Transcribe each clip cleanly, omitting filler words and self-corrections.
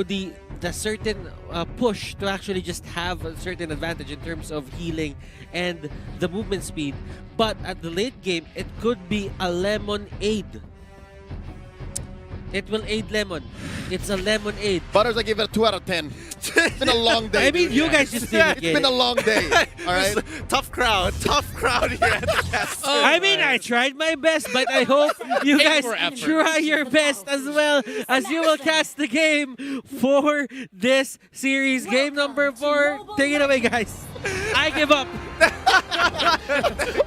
the certain push to actually just have a certain advantage in terms of healing and the movement speed. But at the late game, it could be a lemonade. It will aid Lemon. It's a lemonade. Butters, I give it a 2 out of 10. It's been a long day. I mean, you guys just didn't It's get been a long day. All right. Tough crowd here at the cast. I mean, I tried my best, but I hope you guys try your best as well as you will cast the game for this series. Game number 4. Take it away, guys. I give up.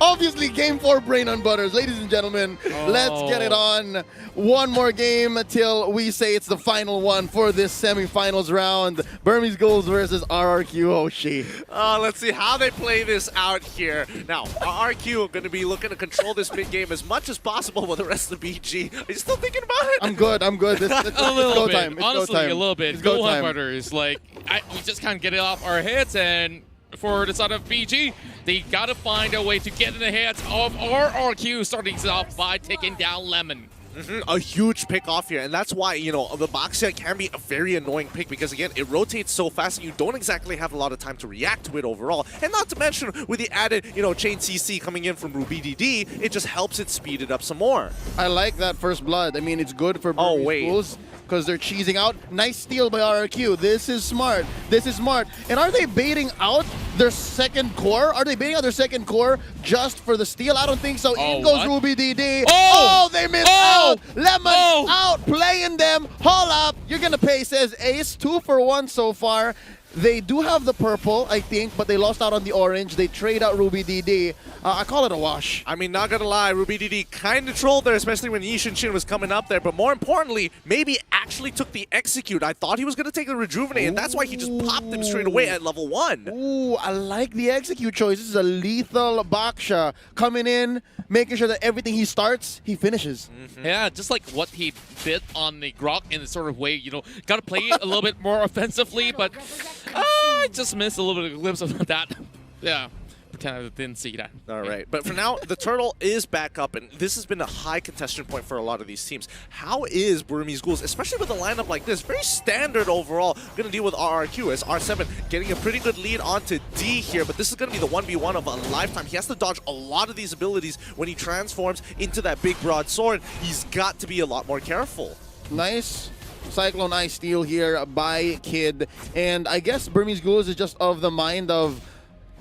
Obviously, game 4 brain on Butters. Ladies and gentlemen, let's get it on. One more game until we say it's the final one for this semifinals round. Burmese Ghouls versus RRQ HOSHI. Let's see how they play this out here. Now, RRQ are going to be looking to control this mid-game as much as possible with the rest of the BG. Are you still thinking about it? I'm good. I'm good. It's go bit. time. It's Honestly, go time. a little bit. It's go Go on, time. Butters. Like, we just can't get it off our heads, and for the side of BG, they gotta find a way to get in the hands of RRQ, starting it off by taking down Lemon. A huge pick off here, and that's why, you know, the box set can be a very annoying pick because, again, it rotates so fast and you don't exactly have a lot of time to react to it overall. And not to mention, with the added, you know, chain CC coming in from Ruby DD, it just helps it speed it up some more. I like that first blood. I mean, it's good for Burmese Ghouls because they're cheesing out. Nice steal by RRQ. This is smart. This is smart. And are they baiting out their second core? Are they baiting out their second core just for the steal? I don't think so. In goes Ruby DD. Oh, they missed out. Lemon out, playing them. Haul up. You're going to pay, says Ace. 2 for 1 so far. They do have the purple, I think, but they lost out on the orange. They trade out Ruby DD. I call it a wash. I mean, not gonna lie, Ruby DD kind of trolled there, especially when Yishin Shin was coming up there. But more importantly, maybe actually took the execute. I thought he was gonna take the rejuvenate, and that's why he just popped him straight away at level 1. Ooh, I like the execute choice. This is a lethal Baksha coming in, making sure that everything he starts, he finishes. Yeah, just like what he did on the Grok in the sort of way, you know, gotta play it a little bit more offensively, but I just missed a little bit of a glimpse of that. Yeah. Pretend I didn't see that. All right, but for now, the turtle is back up, and this has been a high contestation point for a lot of these teams. How is Burmese Ghouls, especially with a lineup like this, very standard overall, going to deal with RRQ as R7 getting a pretty good lead onto D here, but this is going to be the 1v1 of a lifetime. He has to dodge a lot of these abilities when he transforms into that big broadsword. He's got to be a lot more careful. Nice Cyclone Eye steal here by Kid, and I guess Burmese Ghouls is just of the mind of,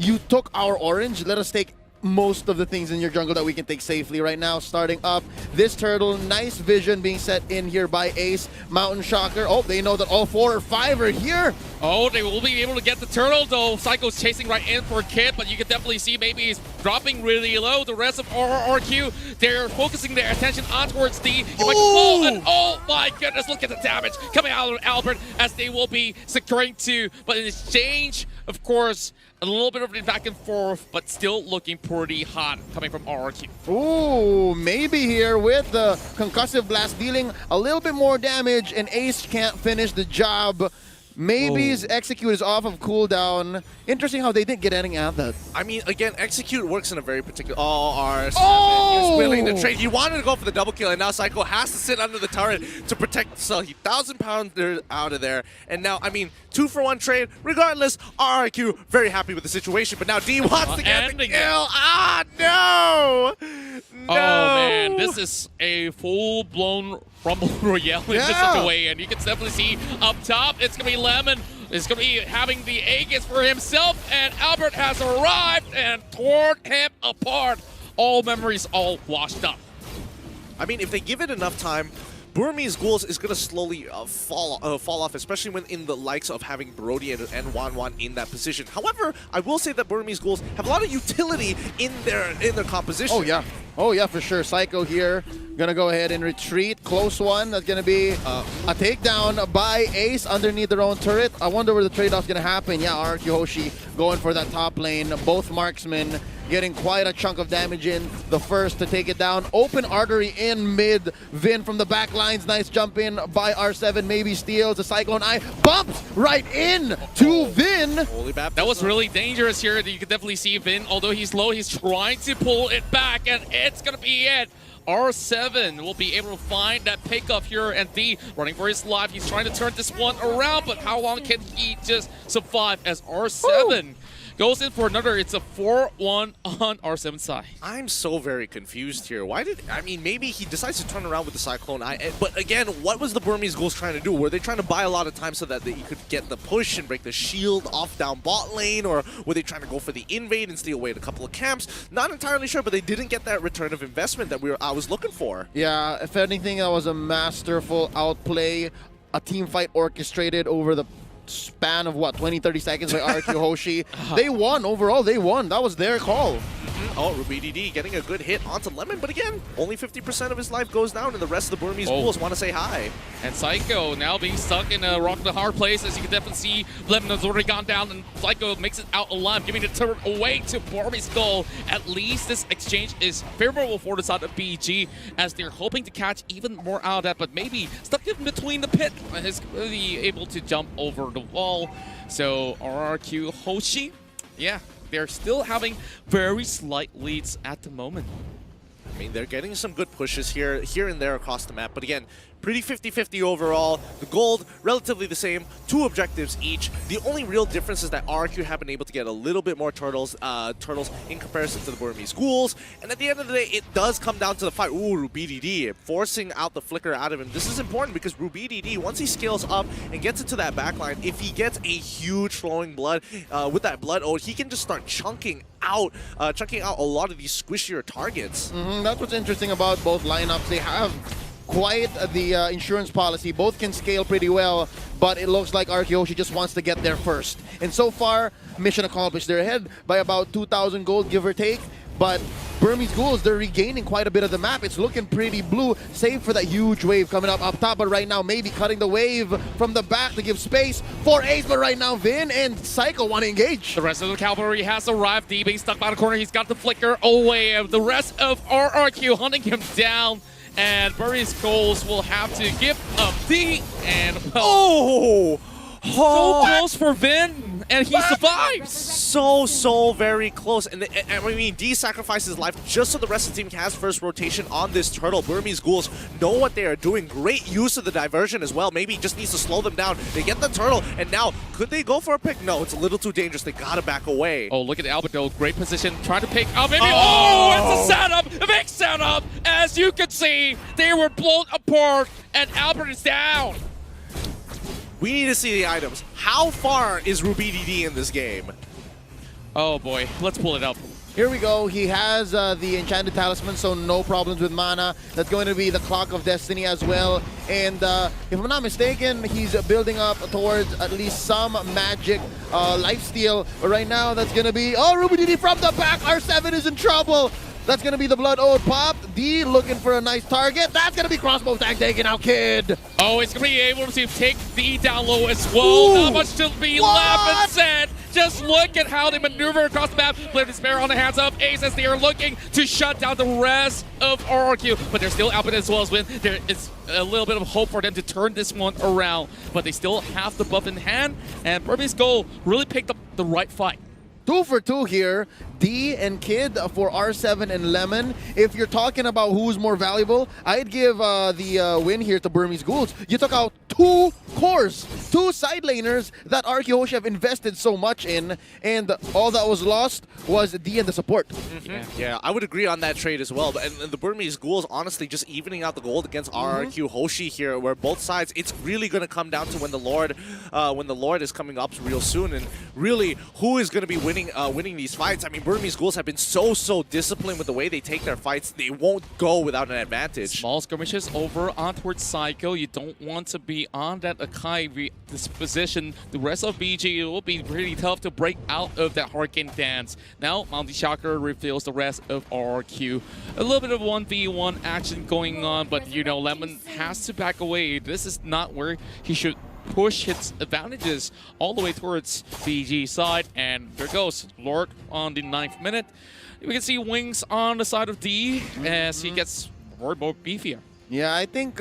you took our orange, let us take most of the things in your jungle that we can take safely right now. Starting up this turtle, nice vision being set in here by Ace. Mountain Shocker. Oh, they know that all 4 or 5 are here. Oh, they will be able to get the turtle, though. Psycho's chasing right in for Kid, but you can definitely see maybe he's dropping really low. The rest of RRQ, they're focusing their attention on towards D. He might fall, and oh my goodness, look at the damage coming out of Albert as they will be securing 2. But in exchange, of course, a little bit of a back and forth, but still looking pretty hot coming from RRQ. Ooh, maybe here with the concussive blast dealing a little bit more damage, and Ace can't finish the job. Maybe his execute is off of cooldown. Interesting how they didn't get anything at that. I mean, again, execute works in a very particular... R7 is willing to trade. He wanted to go for the double kill, and now Psycho has to sit under the turret to protect the cell. He 1,000-pounder out of there. And now, I mean, 2 for 1 trade. Regardless, RRQ very happy with the situation. But now D wants to get the kill. Ah, no! No! Oh, man, this is a full-blown Rumble Royale in this such a way, and you can definitely see up top, it's going to be Lemon. It's going to be having the Aegis for himself, and Albert has arrived and torn him apart. All memories all washed up. I mean, if they give it enough time, Burmese Ghouls is going to slowly fall off, especially when in the likes of having Brody and Wan in that position. However, I will say that Burmese Ghouls have a lot of utility in their composition. Oh, yeah. Oh, yeah, for sure. Psycho here. Gonna go ahead and retreat. Close one. That's gonna be a takedown by Ace underneath their own turret. I wonder where the trade-off's gonna happen. Yeah, RRQ HOSHI going for that top lane. Both marksmen getting quite a chunk of damage in. The first to take it down. Open artery in mid. Vin from the back lines. Nice jump in by R7. Maybe steals. The Cyclone Eye bumps right in to Vin. That was really dangerous here. You can definitely see Vin, although he's low, he's trying to pull it back, and it's gonna be it. R7 will be able to find that pickup here, and D running for his life. He's trying to turn this one around, but how long can he just survive as R7 goes in for another? It's a 4-1 on R7's side. I'm so very confused here. Why did, I mean, maybe he decides to turn around with the Cyclone. But again, what was the Burmese Ghouls trying to do? Were they trying to buy a lot of time so that they could get the push and break the shield off down bot lane? Or were they trying to go for the invade and steal away a couple of camps? Not entirely sure, but they didn't get that return of investment that I was looking for. Yeah, if anything, that was a masterful outplay. A team fight orchestrated over the span of what, 20-30 seconds by RRQ HOSHI. They won overall. They won. That was their call. Oh, RubyDD getting a good hit onto Lemon, but again, only 50% of his life goes down, and the rest of the Burmese Ghouls want to say hi. And Psycho now being stuck in a rock the hard place. As you can definitely see, Lemon has already gone down, and Psycho makes it out alive, giving the turret away to Burmese Ghoul. At least this exchange is favorable for the side of BG, as they're hoping to catch even more out of that, but maybe stuck in between the pit is really able to jump over the wall. So RRQ HOSHI, yeah, they're still having very slight leads at the moment. I mean, they're getting some good pushes here and there across the map, but again, pretty 50-50 overall. The gold, relatively the same, 2 objectives each. The only real difference is that RRQ have been able to get a little bit more turtles in comparison to the Burmese Ghouls. And at the end of the day, it does come down to the fight. Ooh, RubyDD forcing out the flicker out of him. This is important because RubyDD, once he scales up and gets into that backline, if he gets a huge flowing blood with that blood ode, he can just start chunking out a lot of these squishier targets. That's what's interesting about both lineups. They have quite the insurance policy. Both can scale pretty well, but it looks like RRQ HOSHI just wants to get there first. And so far, mission accomplished. They're ahead by about 2,000 gold, give or take. But Burmese Ghouls, they're regaining quite a bit of the map. It's looking pretty blue, save for that huge wave coming up top. But right now, maybe cutting the wave from the back to give space for Ace. But right now, Vin and Psycho want to engage. The rest of the cavalry has arrived. D being stuck by the corner. He's got the flicker away. The rest of RRQ hunting him down. And Burmese Ghouls will have to give up D. And well, so close for Vin, and he survives. So very close. And I mean, D sacrifices his life just so the rest of the team has first rotation on this turtle. Burmese Ghouls know what they are doing. Great use of the diversion as well. Maybe he just needs to slow them down. They get the turtle, and now, could they go for a pick? No, it's a little too dangerous. They gotta back away. Oh, look at Albert though. Great position. Trying to pick up. Oh, it's a setup. A big setup. As you can see, they were blown apart, and Albert is down. We need to see the items. How far is RubyDD in this game? Oh boy, let's pull it up. Here we go. He has the Enchanted Talisman, so no problems with mana. That's going to be the Clock of Destiny as well. And if I'm not mistaken, he's building up towards at least some magic lifesteal. But right now, that's going to be... Oh, RubyDD from the back. R7 is in trouble. That's going to be the Blood Ode pop. D looking for a nice target. That's going to be crossbow tag taken out, kid. Oh, he's going to be able to take D down low as well. Ooh. Not much to be left and said. Just look at how they maneuver across the map. Flip Despair on the hands of Ace as they are looking to shut down the rest of RRQ. But they're still out as well as Win. There is a little bit of hope for them to turn this one around. But they still have the buff in hand. And Burmese Ghoul really picked up the right fight. 2 for 2 here. D and Kid for R7 and Lemon. If you're talking about who's more valuable, I'd give the win here to Burmese Ghouls. You took out 2 cores, 2 side laners that RRQ HOSHI have invested so much in, and all that was lost was D and the support. Yeah, I would agree on that trade as well. And the Burmese Ghouls, honestly, just evening out the gold against RRQ HOSHI here, where both sides, it's really going to come down to when the Lord is coming up real soon, and really who is going to be winning these fights. I mean, Burmese Ghouls have been so disciplined with the way they take their fights. They won't go without an advantage. Small skirmishes over on towards Psycho. You don't want to be on that Akai position. The rest of BG, it will be pretty tough to break out of that Hurricane dance. Now, Mounty Shocker reveals the rest of RRQ. A little bit of 1v1 action going on, but you know, Lemon has to back away. This is not where he should push his advantages all the way towards BG side, and there goes Lord on the 9th minute. We can see Wings on the side of D as he gets more beefier. Yeah, I think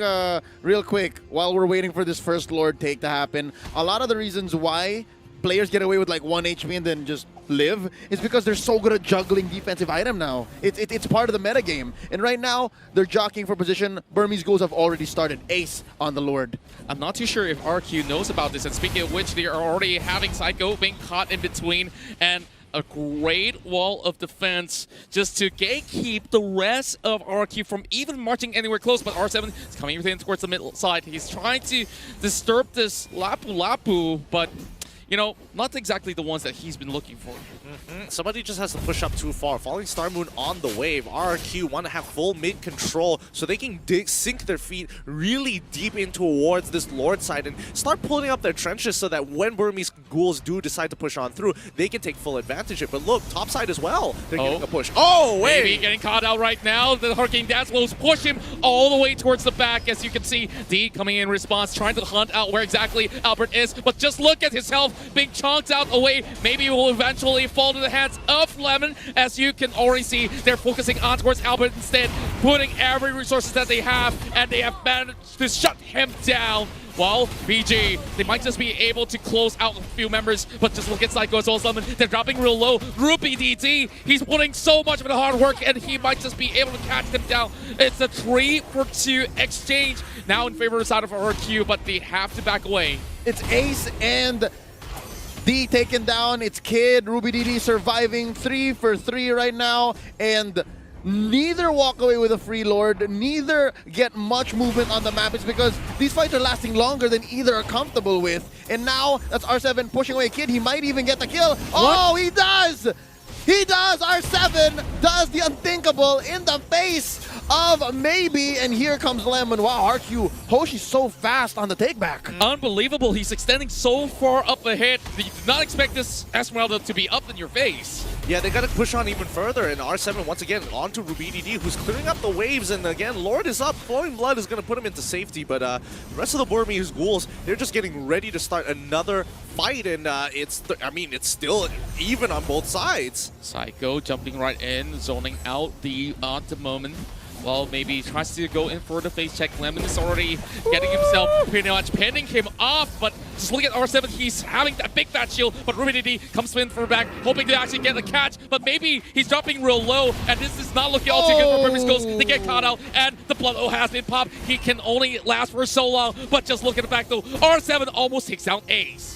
real quick, while we're waiting for this first Lord take to happen, a lot of the reasons why players get away with like 1 HP and then just live is because they're so good at juggling defensive item now. It's part of the meta game. And right now, they're jockeying for position. Burmese Ghouls have already started. Ace on the Lord. I'm not too sure if RQ knows about this, and speaking of which, they are already having Psycho being caught in between, and a great wall of defense just to gatekeep the rest of RQ from even marching anywhere close. But R7 is coming within towards the middle side. He's trying to disturb this Lapu Lapu, but you know, not exactly the ones that he's been looking for. Somebody just has to push up too far. Falling Star Moon on the wave. RRQ want to have full mid control so they can sink their feet really deep in towards this Lord side and start pulling up their trenches so that when Burmese Ghouls do decide to push on through, they can take full advantage of it. But look, top side as well. They're getting a push. Oh, wait! Maybe getting caught out right now. The Hurricane Dance will push him all the way towards the back. As you can see, D coming in response, trying to hunt out where exactly Albert is. But just look at his health being chunked out away. Maybe it will eventually fall to the hands of Lemon. As you can already see, they're focusing on towards Albert instead, putting every resources that they have, and they have managed to shut him down. While BG, they might just be able to close out a few members, but just look at Psycho as well as Lemon. They're dropping real low. Rupee DT, he's putting so much of the hard work, and he might just be able to catch them down. It's a 3-for-2 exchange now in favor of the side of RQ, but they have to back away. It's Ace and D taken down. It's Kid, Ruby DD surviving 3-for-3 right now, and neither walk away with a free Lord, neither get much movement on the map. It's because these fights are lasting longer than either are comfortable with. And now that's R7 pushing away Kid. He might even get the kill. Oh, he does! He does! R7 does the unthinkable in the face of maybe, and here comes Lemon. Wow, RRQ HOSHI's so fast on the takeback. Unbelievable. He's extending so far up ahead. You did not expect this Esmeralda to be up in your face. Yeah, they got to push on even further, and R7 once again onto Ruby DD, who's clearing up the waves, and again, Lord is up. Flowing Blood is going to put him into safety, but the rest of the Burmese Ghouls, they're just getting ready to start another fight, and it's still even on both sides. Psycho jumping right in, zoning out the at the moment. Well, maybe he tries to go in for the face check. Lemon is already getting himself pretty much pinning him off, but just look at R7, he's having that big fat shield, but Ruby DD comes in for back, hoping to actually get a catch, but maybe he's dropping real low, and this is not looking all too good for Burmese Ghouls. They get caught out, and the Blood O has been popped. He can only last for so long, but just look at the back though, R7 almost takes down Ace.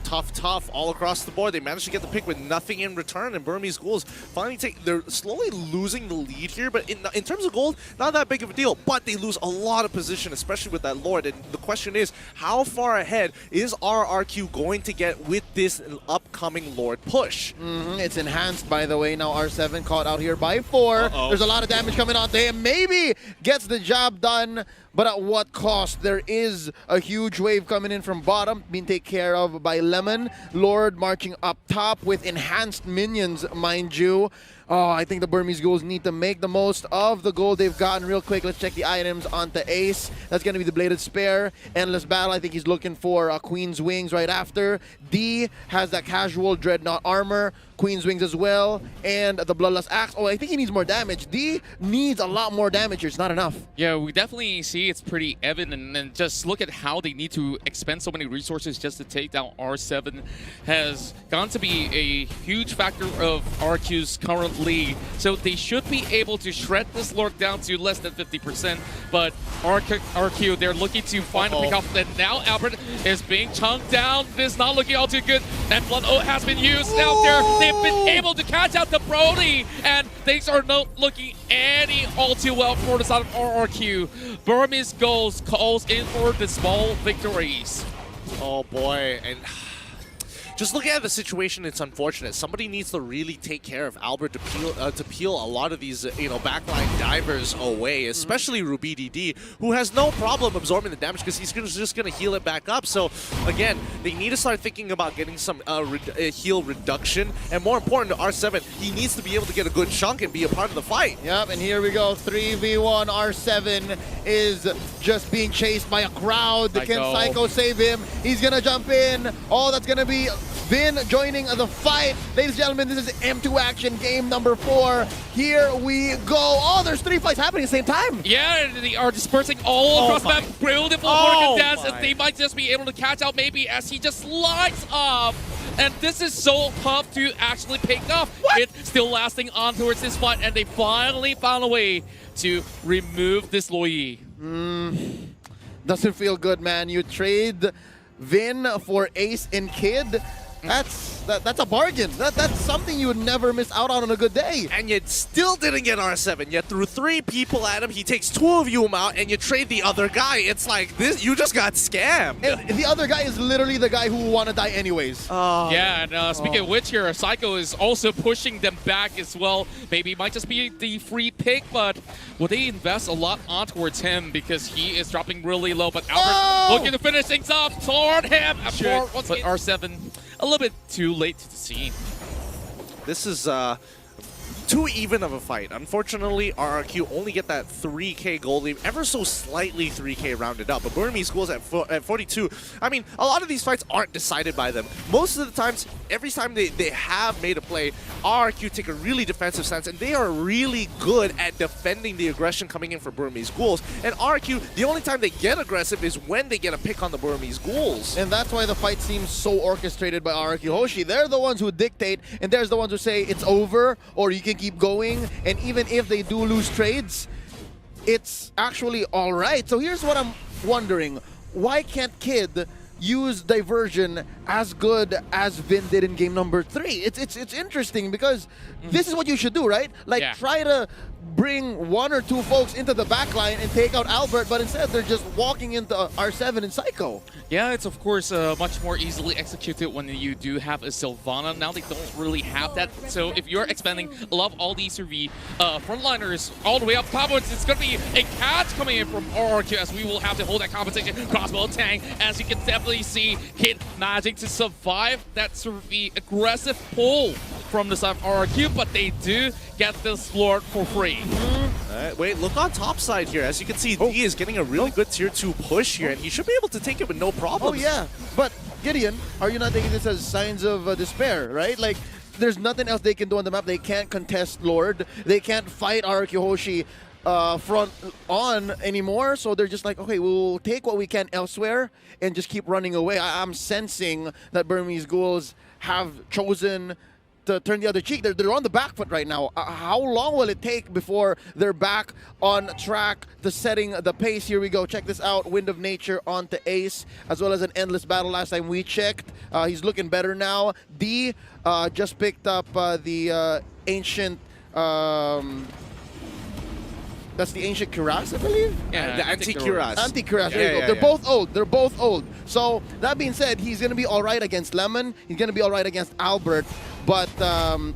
Tough all across the board. They managed to get the pick with nothing in return, and Burmese Ghouls finally they're slowly losing the lead here, but in terms of gold, not that big of a deal, but they lose a lot of position, especially with that Lord, and the question is, how far ahead is RRQ going to get with this upcoming Lord push? It's enhanced, by the way. Now R7 caught out here by 4. There's a lot of damage coming onto him. Maybe gets the job done, but at what cost? There is a huge wave coming in from bottom, being taken care of by Lemon. Lord marching up top with enhanced minions, mind you. Oh, I think the Burmese Ghouls need to make the most of the gold they've gotten real quick. Let's check the items onto Ace. That's going to be the Bladed Spear. Endless Battle, I think he's looking for Queen's Wings right after. D has that casual Dreadnought armor. Queen's Wings as well, and the Bloodlust Axe. Oh, I think he needs more damage. D needs a lot more damage here. It's not enough. Yeah, we definitely see it's pretty evident, and just look at how they need to expend so many resources just to take down R7 has gone to be a huge factor of RQ's current lead. So they should be able to shred this Lord down to less than 50%, but RQ, they're looking to find a pick off, and now Albert is being chunked down. This is not looking all too good, and Blood O has been used out there. They've been able to catch out the Brody, and things are not looking any all too well for the side of RRQ. Burmese Ghouls calls in for the small victories. Oh boy, and just looking at the situation, it's unfortunate. Somebody needs to really take care of Albert to peel a lot of these, backline divers away, especially Ruby DD, who has no problem absorbing the damage because he's just going to heal it back up. So, again, they need to start thinking about getting some heal reduction. And more important to R7, he needs to be able to get a good chunk and be a part of the fight. Yep, and here we go. 3v1. R7 is just being chased by a crowd. Can Psycho save him? He's going to jump in. Oh, that's going to be Vin joining the fight. Ladies and gentlemen, this is M2 Action game number 4. Here we go. Oh, there's 3 fights happening at the same time. Yeah, they are dispersing all across the map. Beautiful work dance, as they might just be able to catch out maybe as he just slides off. And this is so tough to actually pick up. It's still lasting on towards this fight, and they finally found a way to remove this Loyi. Doesn't feel good, man. You trade Vin for Ace and Kid. That's a bargain. That's something you would never miss out on a good day. And you still didn't get R7. Yet threw 3 people at him. He takes 2 of you out, and you trade the other guy. It's like this. You just got scammed. And the other guy is literally the guy who will want to die anyways. Yeah, and speaking of which here, Psycho is also pushing them back as well. Maybe it might just be the free pick, but will they invest a lot on towards him because he is dropping really low. But Albert looking to finish things off toward him. But R7 a little bit too late to the scene. This is too even of a fight. Unfortunately, RRQ only get that 3K gold lead, ever so slightly 3K rounded up. But Burmese Ghouls at 42. I mean, a lot of these fights aren't decided by them. Most of the times, every time they have made a play, RRQ take a really defensive stance, and they are really good at defending the aggression coming in for Burmese Ghouls. And RRQ, the only time they get aggressive is when they get a pick on the Burmese Ghouls. And that's why the fight seems so orchestrated by RRQ Hoshi. They're the ones who dictate, and there's the ones who say it's over, or you can keep going. And even if they do lose trades, it's actually all right. So here's what I'm wondering. Why can't Kid use diversion as good as Vin did in game number 3? It's interesting because this is what you should do, right? Like, try to bring 1 or 2 folks into the backline and take out Albert, but instead they're just walking into R7 and Psycho. Yeah, it's of course much more easily executed when you do have a Sylvana. Now they don't really have that. So if you're expanding a lot of all these frontliners all the way up top, it's going to be a catch coming in from RRQ as we will have to hold that compensation. Crossbow tank, as you can definitely see, Kid managing to survive that sort of the aggressive pull from the side of RRQ, but they do get this Lord for free. Wait, look on top side here. As you can see, D is getting a really good tier 2 push here, and he should be able to take it with no problem. Oh yeah, but Gideon, are you not taking this as signs of despair, right? Like, there's nothing else they can do on the map. They can't contest Lord. They can't fight RRQ Hoshi front on anymore. So they're just like, okay, we'll take what we can elsewhere and just keep running away. I'm sensing that Burmese Ghouls have chosen to turn the other cheek. They're on the back foot right now. How long will it take before they're back on track to setting the pace? Here we go. Check this out. Wind of Nature onto Ace, as well as an endless battle last time we checked. He's looking better now. D just picked up the ancient... that's the ancient Cuirass, I believe? Yeah, the anti-Cuirass. Anti-Cuirass, there you go. They're both old. They're both old. So, that being said, he's going to be all right against Lemon. He's going to be all right against Albert. But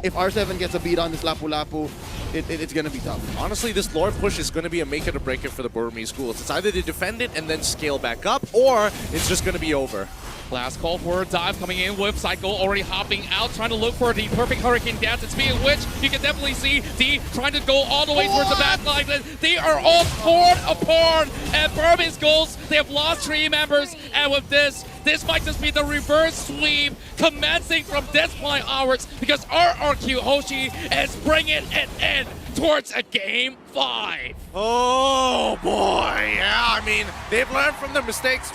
if R7 gets a beat on this Lapu-Lapu, it's going to be tough. Honestly, this Lord push is going to be a make it or break it for the Burmese Ghouls. It's either they defend it and then scale back up, or it's just going to be over. Last call for a dive coming in with Psycho already hopping out, trying to look for the perfect Hurricane dance. And speaking of which, you can definitely see D trying to go all the way towards the back line. They are all torn apart. And Burmese Ghouls, they have lost 3 members. And with this might just be the reverse sweep commencing from this point onwards, because RRQ Hoshi is bringing it in towards a game 5. Oh boy, yeah, I mean, they've learned from their mistakes.